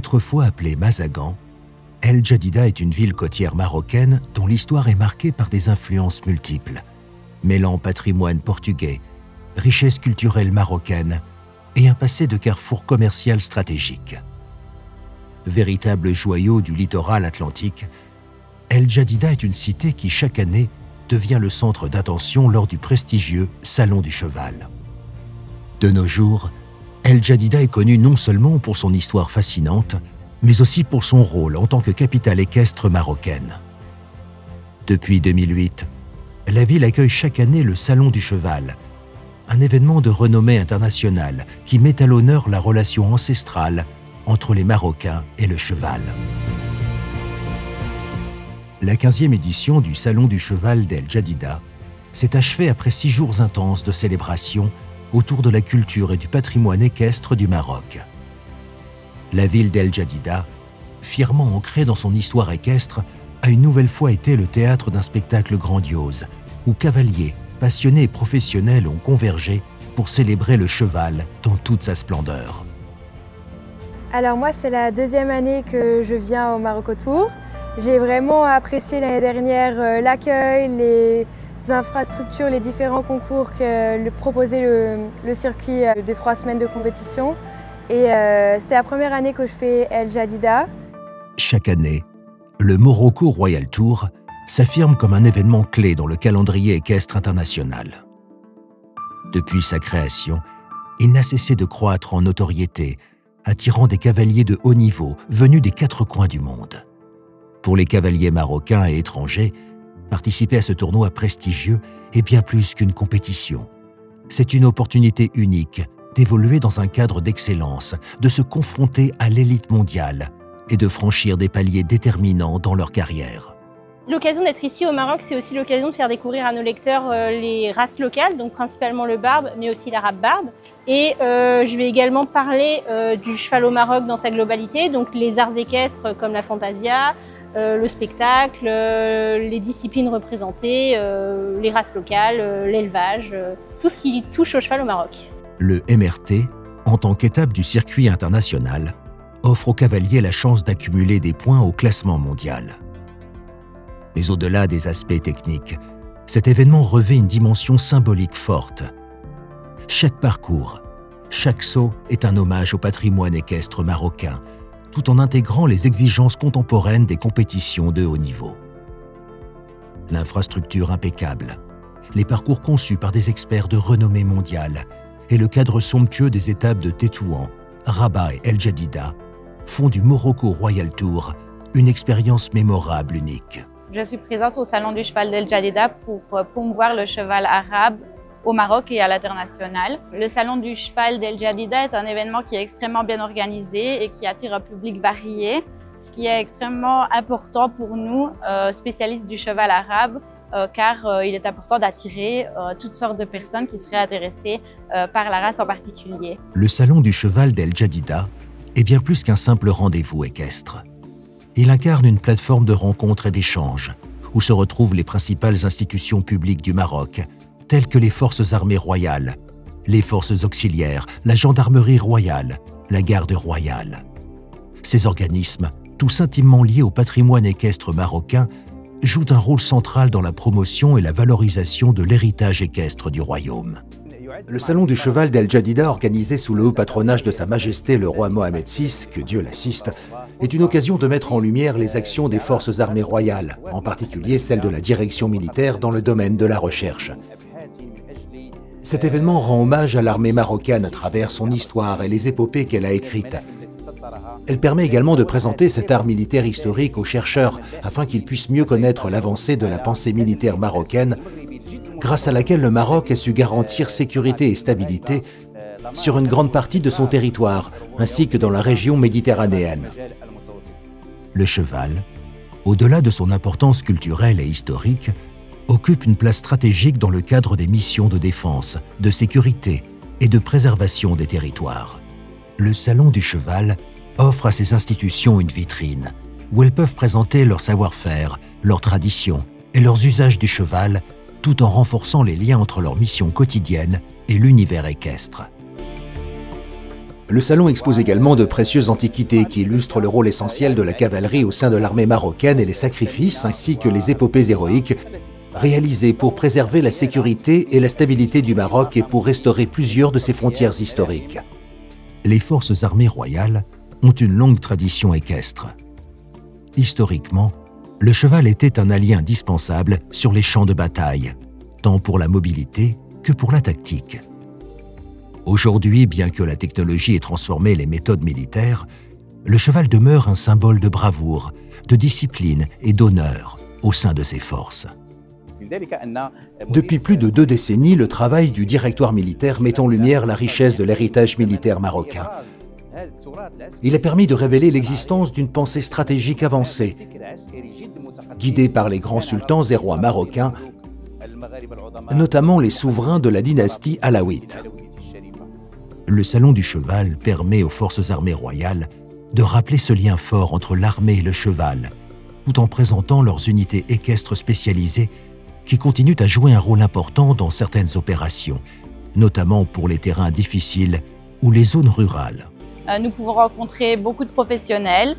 Autrefois appelée Mazagan, El Jadida est une ville côtière marocaine dont l'histoire est marquée par des influences multiples, mêlant patrimoine portugais, richesse culturelle marocaine et un passé de carrefour commercial stratégique. Véritable joyau du littoral atlantique, El Jadida est une cité qui chaque année devient le centre d'attention lors du prestigieux Salon du Cheval. De nos jours, El Jadida est connu non seulement pour son histoire fascinante, mais aussi pour son rôle en tant que capitale équestre marocaine. Depuis 2008, la ville accueille chaque année le Salon du Cheval, un événement de renommée internationale qui met à l'honneur la relation ancestrale entre les Marocains et le cheval. La 15e édition du Salon du Cheval d'El Jadida s'est achevée après 6 jours intenses de célébration autour de la culture et du patrimoine équestre du Maroc. La ville d'El Jadida, fièrement ancrée dans son histoire équestre, a une nouvelle fois été le théâtre d'un spectacle grandiose, où cavaliers, passionnés et professionnels ont convergé pour célébrer le cheval dans toute sa splendeur. Alors moi, c'est la 2e année que je viens au Maroc Tour. J'ai vraiment apprécié l'année dernière l'accueil, les infrastructures, les différents concours que proposait le circuit des 3 semaines de compétition. Et c'était la première année que je fais El Jadida. Chaque année, le Morocco Royal Tour s'affirme comme un événement clé dans le calendrier équestre international. Depuis sa création, il n'a cessé de croître en notoriété, attirant des cavaliers de haut niveau venus des 4 coins du monde. Pour les cavaliers marocains et étrangers, participer à ce tournoi prestigieux est bien plus qu'une compétition. C'est une opportunité unique d'évoluer dans un cadre d'excellence, de se confronter à l'élite mondiale et de franchir des paliers déterminants dans leur carrière. L'occasion d'être ici au Maroc, c'est aussi l'occasion de faire découvrir à nos lecteurs les races locales, donc principalement le barbe, mais aussi l'arabe barbe. Et je vais également parler du cheval au Maroc dans sa globalité, donc les arts équestres comme la fantasia, le spectacle, les disciplines représentées, les races locales, l'élevage, tout ce qui touche au cheval au Maroc. Le MRT, en tant qu'étape du circuit international, offre aux cavaliers la chance d'accumuler des points au classement mondial. Mais au-delà des aspects techniques, cet événement revêt une dimension symbolique forte. Chaque parcours, chaque saut est un hommage au patrimoine équestre marocain, tout en intégrant les exigences contemporaines des compétitions de haut niveau. L'infrastructure impeccable, les parcours conçus par des experts de renommée mondiale et le cadre somptueux des étapes de Tétouan, Rabat et El Jadida font du Morocco Royal Tour une expérience mémorable unique. Je suis présente au Salon du Cheval d'El Jadida pour promouvoir le cheval arabe au Maroc et à l'international. Le Salon du Cheval d'El Jadida est un événement qui est extrêmement bien organisé et qui attire un public varié, ce qui est extrêmement important pour nous, spécialistes du cheval arabe, car il est important d'attirer toutes sortes de personnes qui seraient intéressées par la race en particulier. Le Salon du Cheval d'El Jadida est bien plus qu'un simple rendez-vous équestre. Il incarne une plateforme de rencontres et d'échanges où se retrouvent les principales institutions publiques du Maroc, telles que les forces armées royales, les forces auxiliaires, la gendarmerie royale, la garde royale. Ces organismes, tous intimement liés au patrimoine équestre marocain, jouent un rôle central dans la promotion et la valorisation de l'héritage équestre du royaume. Le Salon du Cheval d'El Jadida, organisé sous le haut patronage de Sa Majesté le roi Mohamed VI, que Dieu l'assiste, est une occasion de mettre en lumière les actions des forces armées royales, en particulier celles de la direction militaire dans le domaine de la recherche. Cet événement rend hommage à l'armée marocaine à travers son histoire et les épopées qu'elle a écrites. Elle permet également de présenter cet art militaire historique aux chercheurs afin qu'ils puissent mieux connaître l'avancée de la pensée militaire marocaine, grâce à laquelle le Maroc a su garantir sécurité et stabilité sur une grande partie de son territoire, ainsi que dans la région méditerranéenne. Le cheval, au-delà de son importance culturelle et historique, occupe une place stratégique dans le cadre des missions de défense, de sécurité et de préservation des territoires. Le Salon du Cheval offre à ces institutions une vitrine où elles peuvent présenter leur savoir-faire, leurs traditions et leurs usages du cheval, tout en renforçant les liens entre leur mission quotidienne et l'univers équestre. Le salon expose également de précieuses antiquités qui illustrent le rôle essentiel de la cavalerie au sein de l'armée marocaine et les sacrifices ainsi que les épopées héroïques réalisées pour préserver la sécurité et la stabilité du Maroc et pour restaurer plusieurs de ses frontières historiques. Les forces armées royales ont une longue tradition équestre. Historiquement, le cheval était un allié indispensable sur les champs de bataille, tant pour la mobilité que pour la tactique. Aujourd'hui, bien que la technologie ait transformé les méthodes militaires, le cheval demeure un symbole de bravoure, de discipline et d'honneur au sein de ses forces. Depuis plus de 2 décennies, le travail du directoire militaire met en lumière la richesse de l'héritage militaire marocain. Il a permis de révéler l'existence d'une pensée stratégique avancée, guidée par les grands sultans et rois marocains, notamment les souverains de la dynastie alaouite. Le Salon du Cheval permet aux forces armées royales de rappeler ce lien fort entre l'armée et le cheval, tout en présentant leurs unités équestres spécialisées qui continuent à jouer un rôle important dans certaines opérations, notamment pour les terrains difficiles ou les zones rurales. Nous pouvons rencontrer beaucoup de professionnels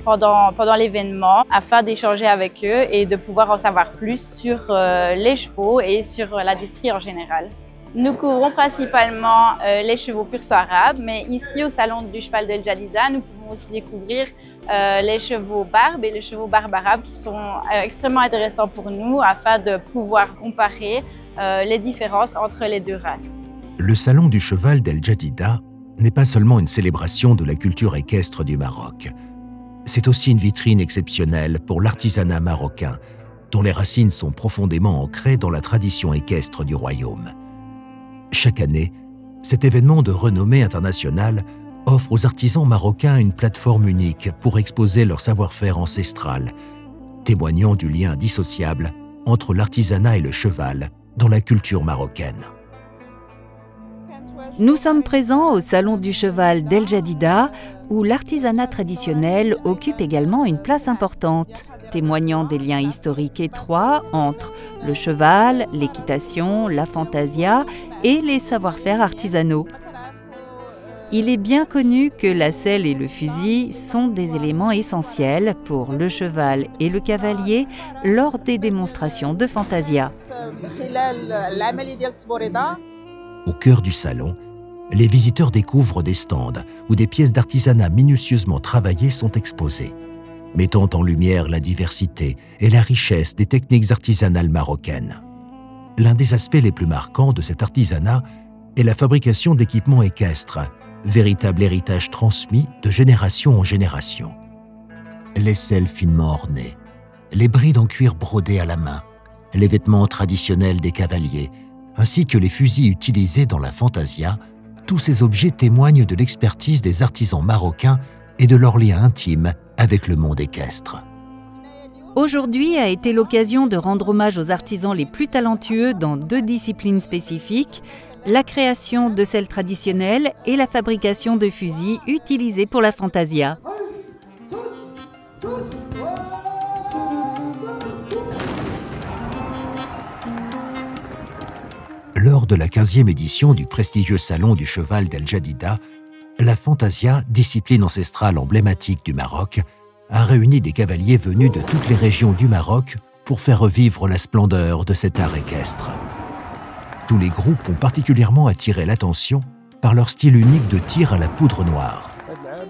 pendant l'événement afin d'échanger avec eux et de pouvoir en savoir plus sur les chevaux et sur l'industrie en général. Nous couvrons principalement les chevaux pur sang arabes, mais ici au Salon du Cheval d'El Jadida, nous pouvons aussi découvrir les chevaux barbes et les chevaux barbes arabes qui sont extrêmement intéressants pour nous afin de pouvoir comparer les différences entre les deux races. Le Salon du Cheval d'El Jadida n'est pas seulement une célébration de la culture équestre du Maroc. C'est aussi une vitrine exceptionnelle pour l'artisanat marocain, dont les racines sont profondément ancrées dans la tradition équestre du royaume. Chaque année, cet événement de renommée internationale offre aux artisans marocains une plateforme unique pour exposer leur savoir-faire ancestral, témoignant du lien indissociable entre l'artisanat et le cheval dans la culture marocaine. Nous sommes présents au Salon du Cheval d'El Jadida, où l'artisanat traditionnel occupe également une place importante, témoignant des liens historiques étroits entre le cheval, l'équitation, la fantasia et les savoir-faire artisanaux. Il est bien connu que la selle et le fusil sont des éléments essentiels pour le cheval et le cavalier lors des démonstrations de fantasia. Au cœur du salon, les visiteurs découvrent des stands où des pièces d'artisanat minutieusement travaillées sont exposées, mettant en lumière la diversité et la richesse des techniques artisanales marocaines. L'un des aspects les plus marquants de cet artisanat est la fabrication d'équipements équestres, véritable héritage transmis de génération en génération. Les selles finement ornées, les brides en cuir brodé à la main, les vêtements traditionnels des cavaliers, ainsi que les fusils utilisés dans la fantasia, tous ces objets témoignent de l'expertise des artisans marocains et de leur lien intime avec le monde équestre. Aujourd'hui a été l'occasion de rendre hommage aux artisans les plus talentueux dans 2 disciplines spécifiques, la création de selles traditionnelles et la fabrication de fusils utilisés pour la fantasia. Lors de la 15e édition du prestigieux Salon du Cheval d'El Jadida, la fantasia, discipline ancestrale emblématique du Maroc, a réuni des cavaliers venus de toutes les régions du Maroc pour faire revivre la splendeur de cet art équestre. Tous les groupes ont particulièrement attiré l'attention par leur style unique de tir à la poudre noire.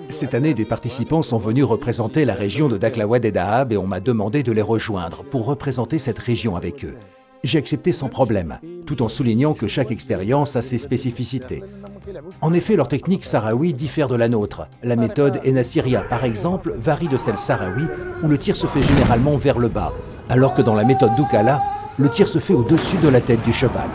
Cette année, des participants sont venus représenter la région de Dakhla-Oued et Dahab et on m'a demandé de les rejoindre pour représenter cette région avec eux. J'ai accepté sans problème, tout en soulignant que chaque expérience a ses spécificités. En effet, leur technique sahraoui diffère de la nôtre. La méthode Enassiria, par exemple, varie de celle sahraoui, où le tir se fait généralement vers le bas, alors que dans la méthode d'Oukala, le tir se fait au-dessus de la tête du cheval.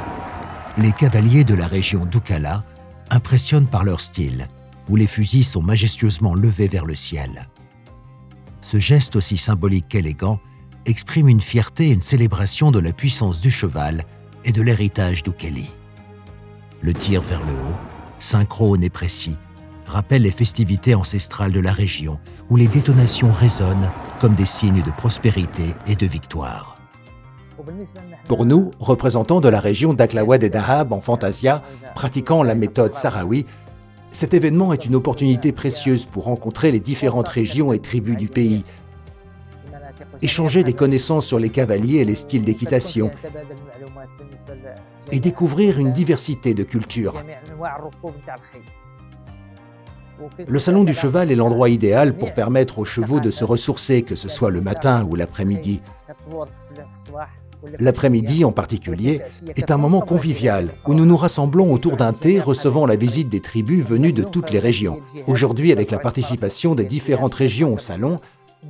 Les cavaliers de la région d'Oukala impressionnent par leur style, où les fusils sont majestueusement levés vers le ciel. Ce geste aussi symbolique qu'élégant exprime une fierté et une célébration de la puissance du cheval et de l'héritage d'Oukali. Le tir vers le haut, synchrone et précis, rappelle les festivités ancestrales de la région où les détonations résonnent comme des signes de prospérité et de victoire. Pour nous, représentants de la région Dakhla-Oued et Dahab en fantasia, pratiquant la méthode sahraoui, Cet événement est une opportunité précieuse pour rencontrer les différentes régions et tribus du pays, échanger des connaissances sur les cavaliers et les styles d'équitation, et découvrir une diversité de cultures. Le salon du cheval est l'endroit idéal pour permettre aux chevaux de se ressourcer, que ce soit le matin ou l'après-midi. L'après-midi en particulier est un moment convivial où nous nous rassemblons autour d'un thé recevant la visite des tribus venues de toutes les régions. Aujourd'hui, avec la participation des différentes régions au salon,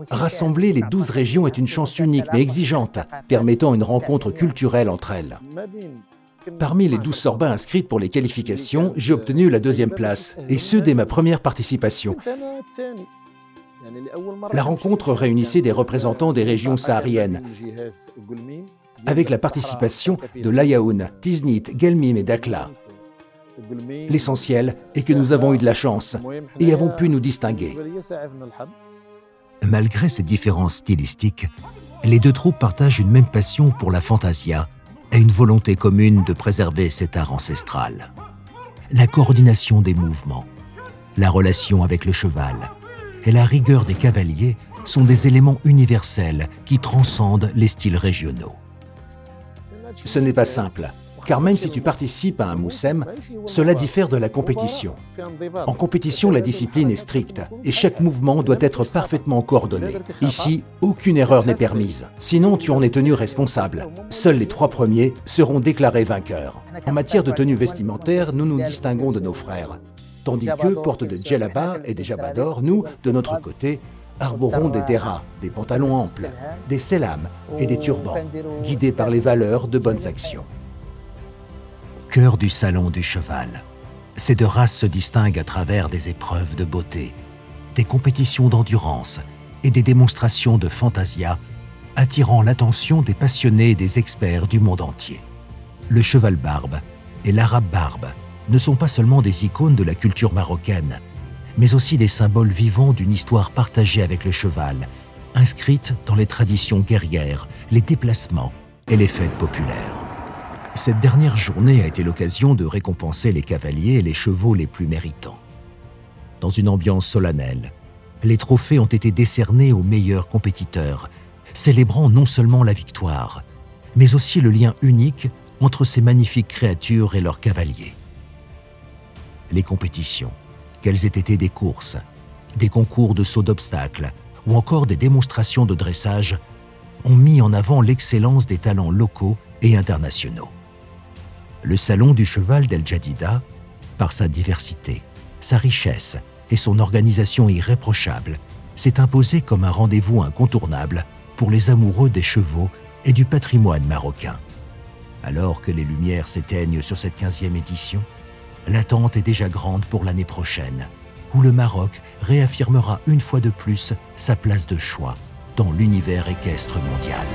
rassembler les 12 régions est une chance unique mais exigeante, permettant une rencontre culturelle entre elles. Parmi les 12 sorbins inscrites pour les qualifications, j'ai obtenu la 2e place, et ce dès ma première participation. La rencontre réunissait des représentants des régions sahariennes, avec la participation de l'Ayaoun, Tiznit, Guelmim et Dakhla. L'essentiel est que nous avons eu de la chance et avons pu nous distinguer. Malgré ces différences stylistiques, les deux troupes partagent une même passion pour la fantasia et une volonté commune de préserver cet art ancestral. La coordination des mouvements, la relation avec le cheval et la rigueur des cavaliers sont des éléments universels qui transcendent les styles régionaux. Ce n'est pas simple, car même si tu participes à un moussem, cela diffère de la compétition. En compétition, la discipline est stricte et chaque mouvement doit être parfaitement coordonné. Ici, aucune erreur n'est permise, sinon tu en es tenu responsable. Seuls les 3 premiers seront déclarés vainqueurs. En matière de tenue vestimentaire, nous nous distinguons de nos frères. Tandis qu'eux portent des djellabas et des jabadors, nous, de notre côté, arborons des deras, des pantalons amples, des selams et des turbans, guidés par les valeurs de bonnes actions. Au cœur du salon du cheval, ces deux races se distinguent à travers des épreuves de beauté, des compétitions d'endurance et des démonstrations de fantasia, attirant l'attention des passionnés et des experts du monde entier. Le cheval barbe et l'arabe barbe ne sont pas seulement des icônes de la culture marocaine, mais aussi des symboles vivants d'une histoire partagée avec le cheval, inscrite dans les traditions guerrières, les déplacements et les fêtes populaires. Cette dernière journée a été l'occasion de récompenser les cavaliers et les chevaux les plus méritants. Dans une ambiance solennelle, les trophées ont été décernés aux meilleurs compétiteurs, célébrant non seulement la victoire, mais aussi le lien unique entre ces magnifiques créatures et leurs cavaliers. Les compétitions, qu'elles aient été des courses, des concours de saut d'obstacles ou encore des démonstrations de dressage, ont mis en avant l'excellence des talents locaux et internationaux. Le salon du cheval d'El Jadida, par sa diversité, sa richesse et son organisation irréprochable, s'est imposé comme un rendez-vous incontournable pour les amoureux des chevaux et du patrimoine marocain. Alors que les lumières s'éteignent sur cette 15e édition, l'attente est déjà grande pour l'année prochaine, où le Maroc réaffirmera une fois de plus sa place de choix dans l'univers équestre mondial.